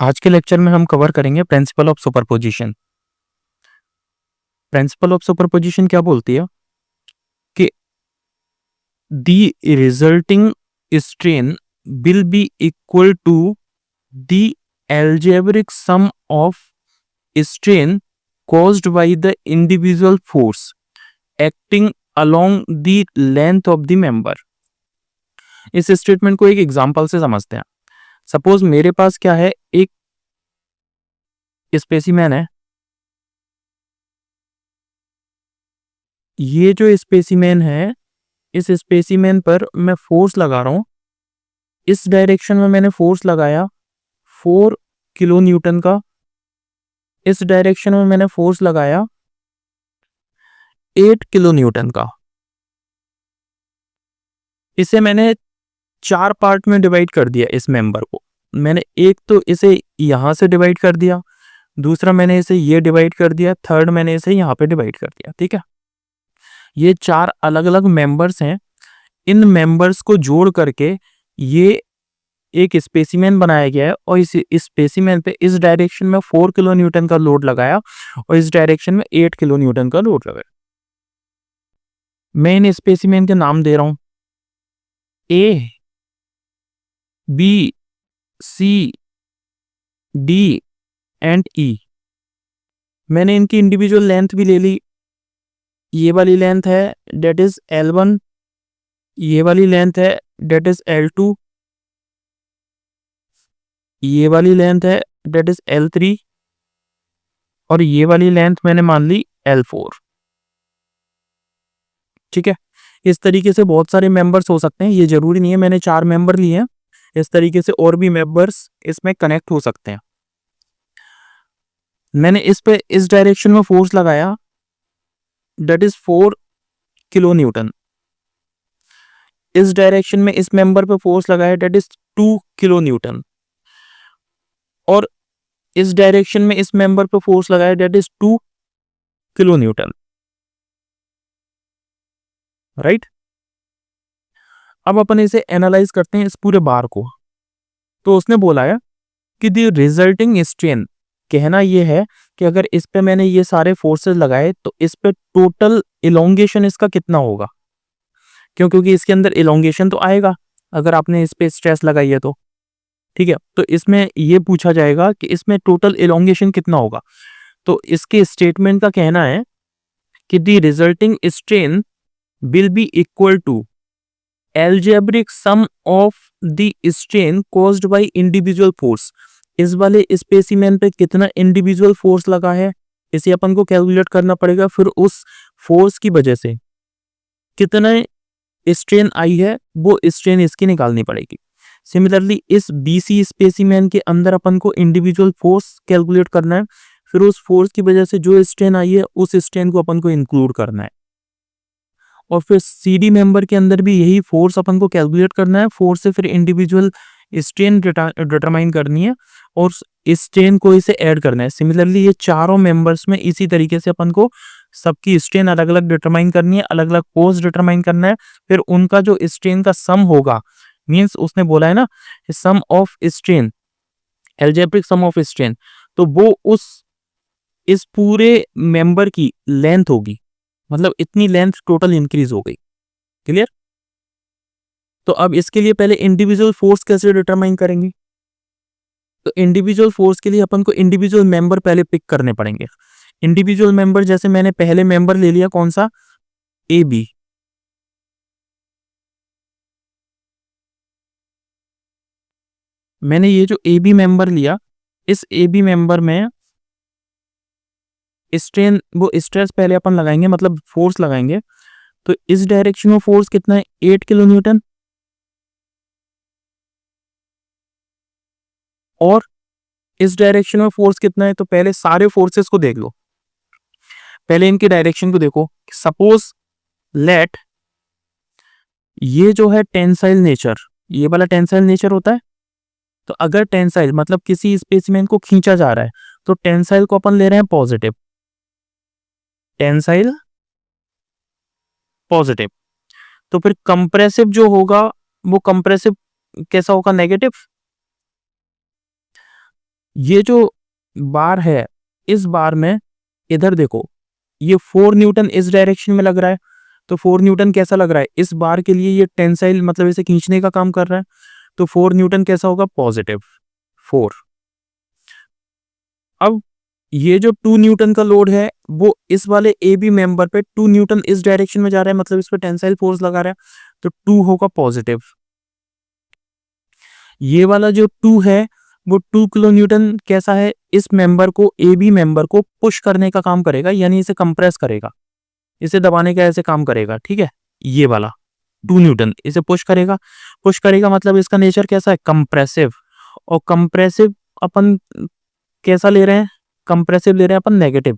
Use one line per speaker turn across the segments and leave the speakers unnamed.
आज के लेक्चर में हम कवर करेंगे principle of superposition. Principle of superposition क्या बोलती है कि the resulting strain will be equal to the algebraic sum of strain caused by the individual force acting along the length of the member। इस statement को एक example से समझते हैं। सपोज मेरे पास क्या है, एक स्पेसिमेन है। ये जो स्पेसिमेन है, इस स्पेसिमेन पर मैं फोर्स लगा रहा हूं। इस डायरेक्शन में मैंने फोर्स लगाया 4 किलो न्यूटन का। इस डायरेक्शन में मैंने फोर्स लगाया 8 किलो न्यूटन का। इसे मैंने 4 पार्ट में डिवाइड कर दिया। इस मेंबर को मैंने एक तो इसे यहां से डिवाइड कर दिया, दूसरा मैंने इसे ये डिवाइड कर दिया, थर्ड मैंने इसे यहां पे डिवाइड कर दिया। ठीक है, ये 4 अलग अलग मेंबर्स हैं। इन मेंबर्स को जोड़ करके ये एक स्पेसिमेन बनाया गया है और इस स्पेसिमेन पे इस डायरेक्शन में 4 किलो न्यूटन का लोड लगाया और इस डायरेक्शन में 8 किलो न्यूटन का लोड लगाया। मैं इन स्पेसिमेन के नाम दे रहा हूं ए, बी, सी, डी एंड ई। मैंने इनकी इंडिविजुअल लेंथ भी ले ली। ये वाली लेंथ है डेट इज L1, ये वाली लेंथ है डेट इज L2, ये वाली लेंथ है डेट इज L3 और ये वाली लेंथ मैंने मान ली L4। ठीक है, इस तरीके से बहुत सारे मेंबर्स हो सकते हैं, ये जरूरी नहीं है मैंने 4 मेंबर लिए हैं। इस तरीके से और भी मेंबर्स इसमें कनेक्ट हो सकते हैं। मैंने इस पे इस डायरेक्शन में फोर्स लगाया डेट इज 4 किलो न्यूटन। इस डायरेक्शन में इस मेंबर पे फोर्स लगाया डेट इज 2 किलो न्यूटन और इस डायरेक्शन में इस मेंबर पे फोर्स लगाया that is 2 kilo newton. Right, अब अपन इसे एनालाइज करते हैं इस पूरे बार को। तो उसने बोला है कि द रिजल्टिंग स्ट्रेन, कहना यह है कि अगर इस पे मैंने ये सारे फोर्सेस लगाए तो इस पे टोटल इलोंगेशन इसका कितना होगा। क्योंकि इसके अंदर इलोंगेशन तो आएगा अगर आपने इस पे स्ट्रेस लगाई है तो। ठीक है, तो इसमें ये पूछा जाएगा कि इसमें टोटल इलोंगेशन कितना होगा। तो इसके स्टेटमेंट का कहना है कि the resulting strain will be equal to algebraic sum of the strain caused by individual force। इस वाले स्पेसिमेन पे कितना इंडिविजुअल फोर्स लगा है इसे अपन को कैलकुलेट करना पड़ेगा। फिर उस फोर्स की वजह से कितना स्ट्रेन आई है वो स्ट्रेन इसकी निकालनी पड़ेगी। सिमिलरली इस बीसी स्पेसिमेन के अंदर अपन को इंडिविजुअल फोर्स कैलकुलेट करना है। फिर उस फोर्स की वजह से जो स्ट्रेन आई है उस स्ट्रेन को अपन को इंक्लूड करना है। और फिर सीडी मेंबर के अंदर भी यही फोर्स अपन को कैलकुलेट करना है। फोर्स से फिर इंडिविजुअल स्ट्रेन डिटरमाइन करनी है और स्ट्रेन को इसे ऐड करना है। सिमिलरली ये चारों मेंबर्स में इसी तरीके से अपन को सबकी स्ट्रेन अलग अलग डिटरमाइन करनी है, अलग अलग फोर्स डिटरमाइन करना है। फिर उनका जो स्ट्रेन का सम होगा, मींस उसने बोला है ना sum of strain, algebraic sum of strain, तो वो इस पूरे मेंबर की लेंथ होगी। मतलब इतनी लेंथ टोटल इंक्रीज हो गई। क्लियर? तो अब इसके लिए पहले इंडिविजुअल फोर्स कैसे डिटरमाइन करेंगे। तो इंडिविजुअल फोर्स के लिए अपन को इंडिविजुअल मेंबर पहले पिक करने पड़ेंगे। इंडिविजुअल मेंबर जैसे मैंने पहले मेंबर ले लिया कौन सा, ए बी। मैंने ये जो ए बी मेंबर लिया, इस ए बी मेंबर में स्ट्रेन वो स्ट्रेस पहले अपन लगाएंगे, मतलब फोर्स लगाएंगे। तो इस डायरेक्शन में फोर्स कितना है, 8 किलो न्यूटन। और इस डायरेक्शन में फोर्स कितना है, तो पहले सारे फोर्सेस को देख लो, पहले इनकी डायरेक्शन को देखो। सपोज लेट ये जो है टेंसाइल नेचर, ये वाला टेंसाइल नेचर होता है। तो अगर टेंसाइल मतलब किसी स्पेसिमेन को खींचा जा रहा है तो टेंसाइल को अपन ले रहे हैं पॉजिटिव, टेंसाइल पॉजिटिव। तो फिर कंप्रेसिव जो होगा वो कंप्रेसिव कैसा होगा, नेगेटिव। ये जो बार है, इस बार में इधर देखो, ये 4 न्यूटन इस डायरेक्शन में लग रहा है, तो 4 न्यूटन कैसा लग रहा है, इस बार के लिए ये टेंसाइल मतलब इसे खींचने का काम कर रहा है, तो 4 न्यूटन कैसा होगा, पॉजिटिव 4। अब ये जो 2 न्यूटन का लोड है वो इस वाले ए बी मेंबर पे 2 न्यूटन इस डायरेक्शन में जा रहा है, मतलब इस पे टेंसाइल फोर्स लगा रहा है, तो 2 होगा पॉजिटिव। ये वाला जो 2 है वो 2 किलो न्यूटन कैसा है, इस मेंबर को, ए बी मेंबर को पुश करने का काम करेगा, यानी इसे कंप्रेस करेगा, इसे दबाने का ऐसे काम करेगा, ठीक है। ये वाला 2 न्यूटन इसे पुश करेगा, पुश करेगा मतलब इसका नेचर कैसा है, कंप्रेसिव। और कंप्रेसिव अपन कैसा ले रहे हैं, कंप्रेसिव ले रहे हैं अपन नेगेटिव,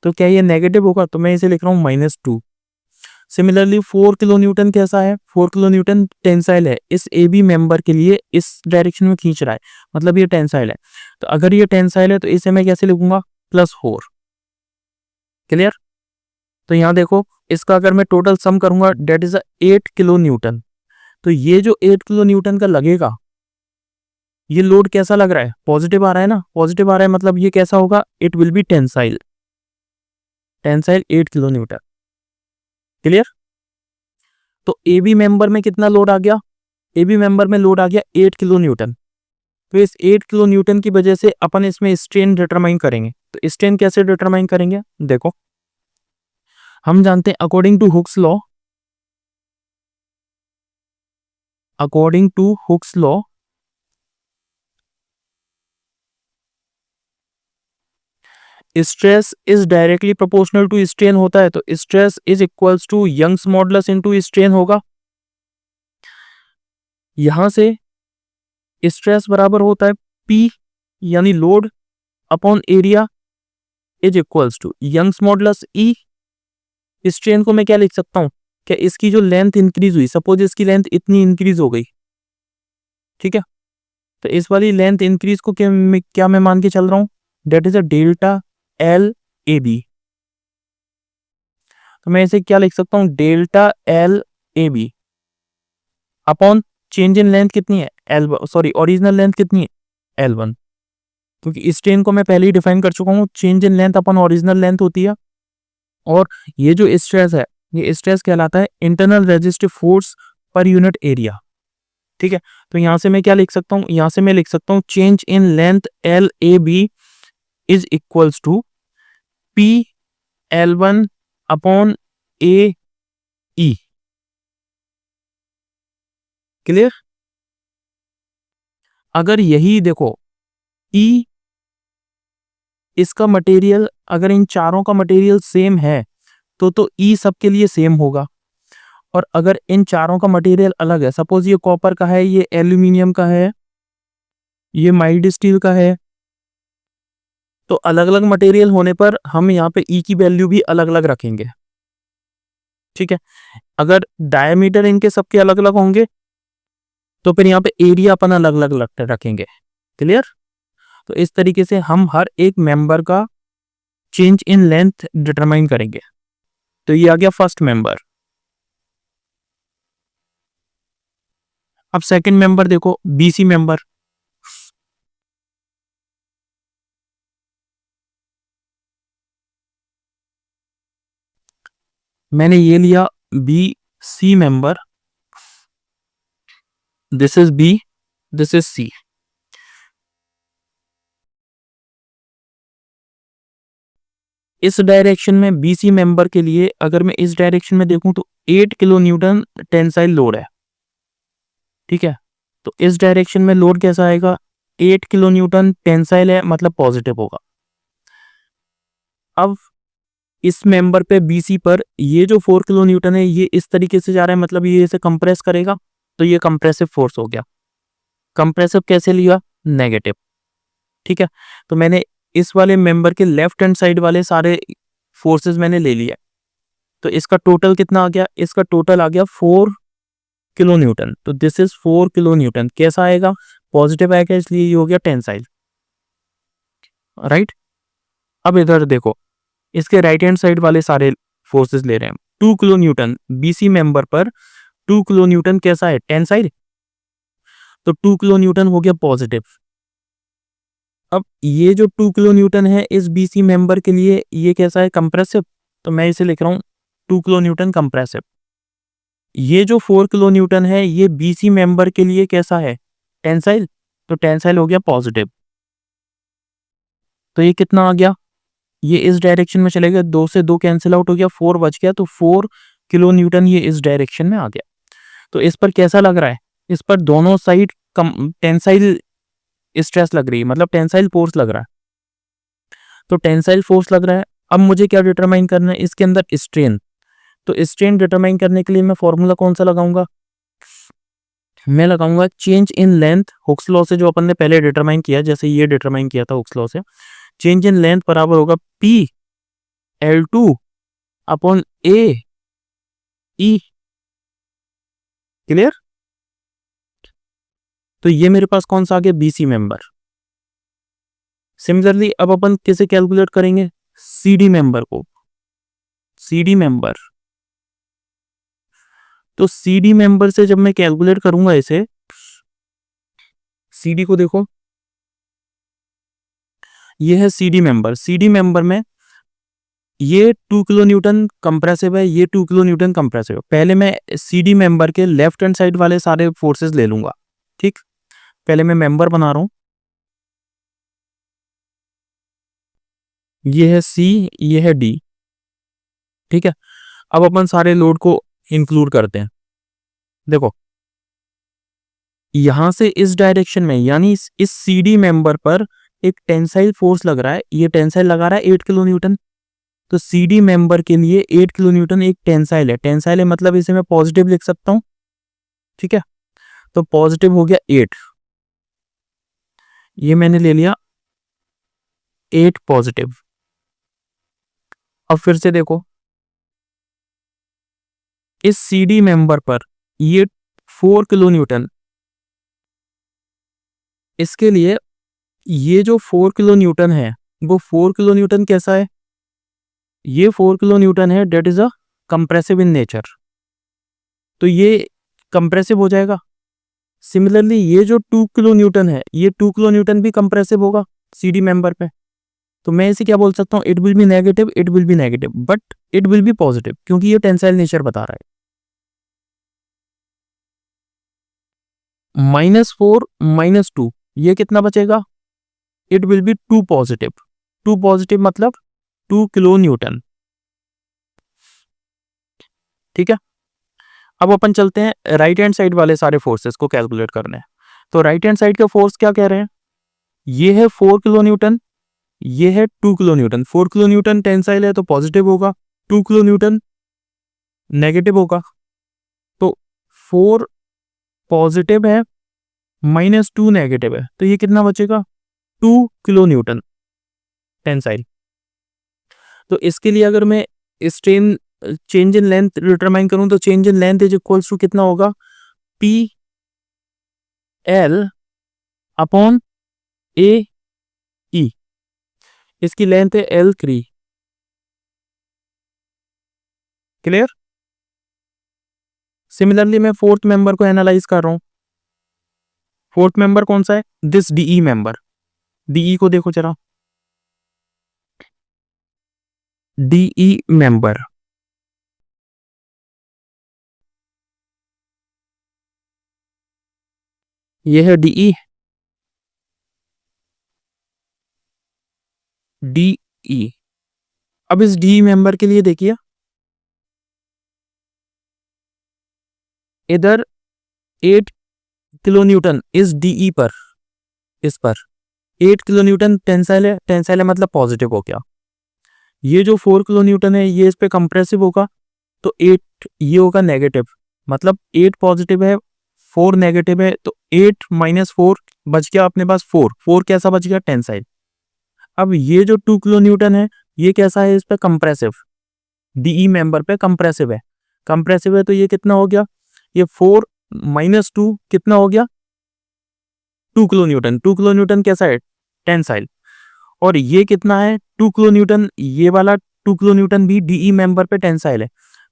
तो क्या ये नेगेटिव होगा, तो मैं इसे लिख रहा हूँ -2। सिमिलरली 4 किलो न्यूटन कैसा है, 4 किलो न्यूटन टेंसाइल है, इस ए बी मेंबर के लिए इस डायरेक्शन में खींच रहा है, मतलब ये टेंसाइल है। तो अगर ये टेंसाइल है तो इसे मैं कैसे लिखूंगा, +4। क्लियर। तो यहाँ देखो, इसका अगर मैं टोटल सम करूंगा डेट इज 8 किलो न्यूटन, तो ये जो 8 किलो न्यूटन का लगेगा, ये लोड कैसा लग रहा है, पॉजिटिव आ रहा है ना, पॉजिटिव आ रहा है मतलब ये कैसा होगा, it will B tensile, tensile 8 kilo Newton. Clear. तो ए बी मेंबर में कितना लोड आ गया, ए बी मेंबर में लोड आ गया 8 किलो न्यूटन। तो इस 8 किलो न्यूटन की वजह से अपन इसमें स्ट्रेन डिटरमाइन करेंगे, तो स्ट्रेन कैसे डिटरमाइन करेंगे, देखो हम जानते हैं according to Hooke's law, according to Hooke's law stress is directly proportional to strain होता है, तो stress is equals to Young's modulus into strain होगा। यहां से स्ट्रेस बराबर होता है P यानी load upon area is equals to Young's modulus E। Strain को मैं क्या लिख सकता हूं, क्या इसकी जो लेंथ इंक्रीज हुई, सपोज इसकी लेंथ इतनी इंक्रीज हो गई, ठीक है, तो इस वाली लेंथ इंक्रीज को क्या मैं मान के चल रहा हूं, that is a delta L A B. तो मैं इसे क्या लिख सकता हूं, delta L A B upon change in length कितनी है, सॉरी ओरिजिनल लेंथ कितनी है, L1, क्योंकि स्ट्रेन को मैं पहले ही डिफाइन कर चुका हूं, change in length upon original length होती है। और ये जो स्ट्रेस है, ये स्ट्रेस कहलाता है internal resistive force per unit area, ठीक है। तो यहां से मैं क्या लिख सकता हूं, यहां से मैं लिख सकता हूं change in length L A B is equals to P L1 upon A E. Clear. अगर यही देखो ई, इसका मटेरियल, अगर इन चारों का मटेरियल सेम है तो ई सबके लिए सेम होगा। और अगर इन चारों का मटेरियल अलग है, सपोज ये कॉपर का है, ये एल्यूमिनियम का है, ये माइल्ड स्टील का है, तो अलग अलग मटेरियल होने पर हम यहाँ पे ई की वैल्यू भी अलग अलग रखेंगे, ठीक है। अगर डायमीटर इनके सबके अलग अलग होंगे तो फिर यहाँ पे एरिया अपन अलग अलग रखेंगे। क्लियर। तो इस तरीके से हम हर एक मेंबर का चेंज इन लेंथ डिटरमाइन करेंगे। तो ये आ गया फर्स्ट मेंबर। अब सेकंड मेंबर देखो, बीसी मेंबर। मैंने ये लिया B C member, this is B, this is C. इस डायरेक्शन में बीसी मेंबर के लिए अगर मैं इस डायरेक्शन में देखूं तो 8 किलो न्यूटन टेंसाइल लोड है, ठीक है। तो इस डायरेक्शन में लोड कैसा आएगा, 8 किलो न्यूटन टेंसाइल है, मतलब पॉजिटिव होगा। अब इस मेंबर पे बीसी पर ये जो 4 किलो न्यूटन है ये इस तरीके से जा रहा है, मतलब ये इसे कंप्रेस करेगा, तो ये कंप्रेसिव फोर्स हो गया। कंप्रेसिव कैसे लिया, नेगेटिव, ठीक है। तो मैंने इस वाले मेंबर के लेफ्ट हैंड साइड वाले सारे फोर्सेस मैंने ले लिए, तो इसका टोटल कितना आ गया, इसका टोटल आ गया 4 किलो न्यूटन। तो दिस इज 4 किलो न्यूटन, कैसा आएगा, पॉजिटिव आएगा, इसलिए ये हो गया टेंसाइल, राइट। अब इधर देखो, इसके राइट हैंड साइड वाले सारे फोर्सेस ले रहे हैं, 2 किलो न्यूटन बीसी मेंबर पर, 2 किलो न्यूटन कैसा है, टेंसाइल, तो 2 किलो न्यूटन हो गया पॉजिटिव। अब ये जो 2 किलो न्यूटन है इस बीसी मेंबर के लिए ये कैसा है, कंप्रेसिव, तो मैं इसे लिख रहा हूँ 2 किलो न्यूटन कंप्रेसिव। ये जो 4 किलो न्यूटन है ये बीसी मेंबर के लिए कैसा है, टेंसाइल, तो टेंसाइल हो गया पॉजिटिव। तो ये कितना आ गया, ये इस डायरेक्शन में चले गए, 2 से 2 कैंसिल आउट हो गया, 4 बच गया, तो 4 किलो न्यूटन ये इस डायरेक्शन में आ गया। तो इस पर कैसा लग रहा है, इस पर दोनों साइड टेंसाइल स्ट्रेस लग रही है, मतलब टेंसाइल फोर्स लग रहा है। तो टेंसाइल फोर्स लग रहा है। अब मुझे क्या डिटरमाइन करना है, इसके अंदर स्ट्रेन। तो स्ट्रेन डिटरमाइन करने के लिए मैं फॉर्मूला कौन सा लगाऊंगा, मैं लगाऊंगा change in length, Hooke's law से जो अपन ने पहले डिटरमाइन किया, जैसे ये डिटरमाइन किया था हुक्स लॉ से, चेंज इन लेंथ बराबर होगा P L2 upon A E. Clear. तो ये मेरे पास कौन सा आ गया, बीसी मेंबर। सिमिलरली अब अपन कैसे कैलकुलेट करेंगे, सीडी मेंबर को, सीडी मेंबर। तो सीडी मेंबर से जब मैं कैलकुलेट करूंगा इसे, सीडी को देखो, ये है सीडी मेंबर। सीडी मेंबर में ये 2 किलो न्यूटन कंप्रेसिव है, ये 2 किलो न्यूटन कंप्रेसिव है। पहले मैं सीडी मेंबर के लेफ्ट हैंड साइड वाले सारे फोर्सेस ले लूंगा। ठीक, पहले मैं मेंबर बना रहा हूं, ये है सी, ये है डी। ठीक है, अब अपन सारे लोड को इंक्लूड करते हैं। देखो यहां से इस डायरेक्शन में, यानी इस सीडी मेंबर पर एक टेंसाइल फोर्स लग रहा है, ये टेंसाइल लगा रहा है 8 किलो न्यूटन। तो सीडी मेंबर के लिए 8 किलो न्यूटन एक टेंसाइल है, टेंसाइल है मतलब इसे मैं पॉजिटिव लिख सकता हूं। ठीक है, तो पॉजिटिव हो गया 8, ये मैंने ले लिया 8 पॉजिटिव। अब फिर से देखो, इस सीडी मेंबर पर ये 4 किलो न्यूटन, इसके लिए ये जो 4 किलो न्यूटन है वो 4 किलो न्यूटन कैसा है, ये 4 किलो न्यूटन है that is a compressive in nature, तो ये कंप्रेसिव हो जाएगा। सिमिलरली ये जो 2 किलो न्यूटन है ये 2 किलो न्यूटन भी कंप्रेसिव होगा सीडी मेंबर पे। तो मैं इसे क्या बोल सकता हूँ, it will B negative, it will B negative, but it will B positive, क्योंकि ये टेंसाइल नेचर बता रहा है। -4 -2 ये कितना बचेगा, it will B 2 positive. 2 positive मतलब 2 किलो न्यूटन। ठीक है, अब अपन चलते हैं राइट हैंड साइड वाले सारे फोर्सेस को कैलकुलेट करने। तो राइट हैंड साइड का फोर्स क्या कह रहे हैं, ये है 4 किलो न्यूटन, ये है 2 kilo Newton. 4 kilo Newton tensile है तो पॉजिटिव होगा, 2 किलो न्यूटन नेगेटिव होगा। तो 4 पॉजिटिव है, -2 नेगेटिव है, तो ये कितना बचेगा, 2 किलो न्यूटन टेंसाइल। तो इसके लिए अगर मैं strain change in length determine करूं, तो change in length is equals to कितना होगा, P L upon A E. इसकी लेंथ है L3। क्लियर। सिमिलरली मैं फोर्थ मेंबर को एनालाइज कर रहा हूं। फोर्थ मेंबर कौन सा है, दिस डीई मेंबर। डीई को देखो जरा, डीई मेंबर, ये है डीई, डीई। अब इस डीई मेंबर के लिए देखिए, इधर 8 किलो न्यूटन इस डीई पर, इस पर 8 किलो न्यूटन टेंसाइल है, टेंसाइल है मतलब पॉजिटिव हो गया। ये जो 4 किलो न्यूटन है ये इस पे कंप्रेसिव होगा, तो 8 ये होगा नेगेटिव, मतलब 8 पॉजिटिव है 4 नेगेटिव है, तो 8 -4 बच गया अपने पास 4। 4 कैसा बच गया, टेंसाइल। अब ये जो 2 किलो न्यूटन है ये कैसा है, इस पे कंप्रेसिव, डीई मेंबर पे कंप्रेसिव है। कंप्रेसिव है तो ये कितना हो गया, ये 4 -2 कितना हो गया, 2 किलो न्यूटन। 2 किलो न्यूटन कैसा है, टेंसाइल। और ये कितना है, 2 किलो न्यूटन, ये वाला 2 किलो न्यूटन भी डीई मेंबर पे टेंसाइल है,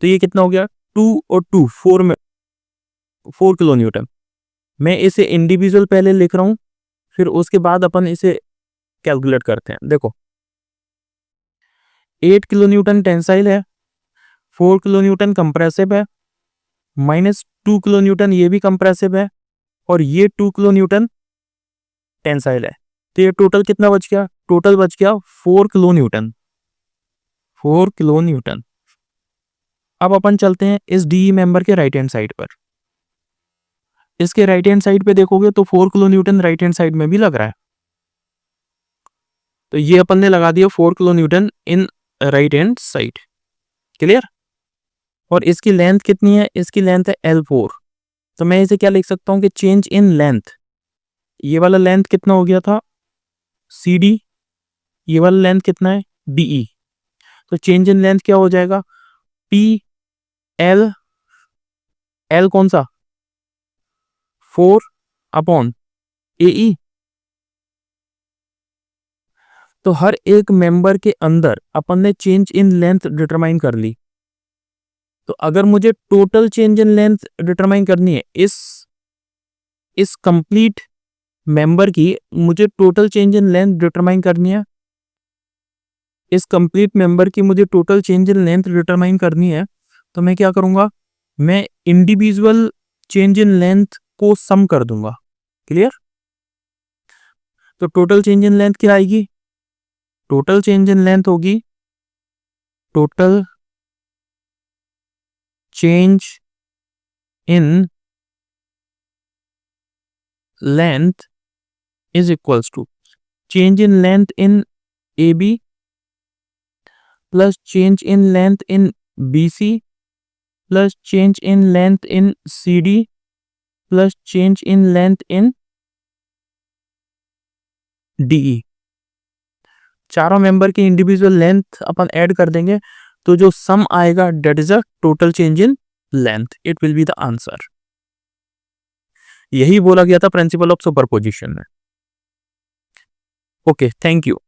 तो ये कितना हो गया, 2 और 2 4 में 4 किलो न्यूटन। मैं इसे इंडिविजुअल पहले लिख रहा हूं, फिर उसके बाद अपन इसे कैलकुलेट करते हैं। देखो 8 किलो न्यूटन टेंसाइल है, 4 किलो न्यूटन कंप्रेसिव है, -2 किलो न्यूटन ये भी कंप्रेसिव है, और ये 2 किलो न्यूटन टेंसाइल है। तो ये टोटल कितना बच गया? टोटल बच गया 4 किलो न्यूटन। 4 kilo Newton. अब अपन चलते हैं इस डी मेंबर के राइट हैंड साइड पर। इसके राइट हैंड साइड पे देखोगे तो 4 kilo newton right hand side में भी लग रहा है। तो ये अपन ने लगा दिया 4 kilo Newton in right hand side. Clear? और इसकी लेंथ कितनी है? इसकी लेंथ है L4। तो मैं इसे क्या लिख सकता हूं कि चेंज इन लेंथ, ये वाला लेंथ कितना हो गया था CD, ये वाला लेंथ कितना है DE। तो चेंज इन लेंथ क्या हो जाएगा? PL, L कौन सा? 4/AE। तो हर एक मेंबर के अंदर अपन ने चेंज इन लेंथ डिटरमाइन कर ली। तो अगर मुझे total change in length determine करनी है इस कंप्लीट मेंबर की, मुझे total change in length determine करनी है, इस कंप्लीट मेंबर की मुझे total change in length determine करनी है, तो मैं क्या करूंगा? मैं इंडिविजुअल चेंज इन लेंथ को सम कर दूंगा। क्लियर? तो टोटल चेंज इन लेंथ क्या आएगी? टोटल चेंज इन लेंथ होगी total change in length is equals to change in length in AB plus change in length in BC plus change in length in CD plus change in length in DE। चारों member की individual length अपन add कर देंगे, तो जो sum आएगा that is a total change in length. It will be the answer. यही बोला गया था प्रिंसिपल ऑफ सुपरपोजिशन में। Okay, thank you.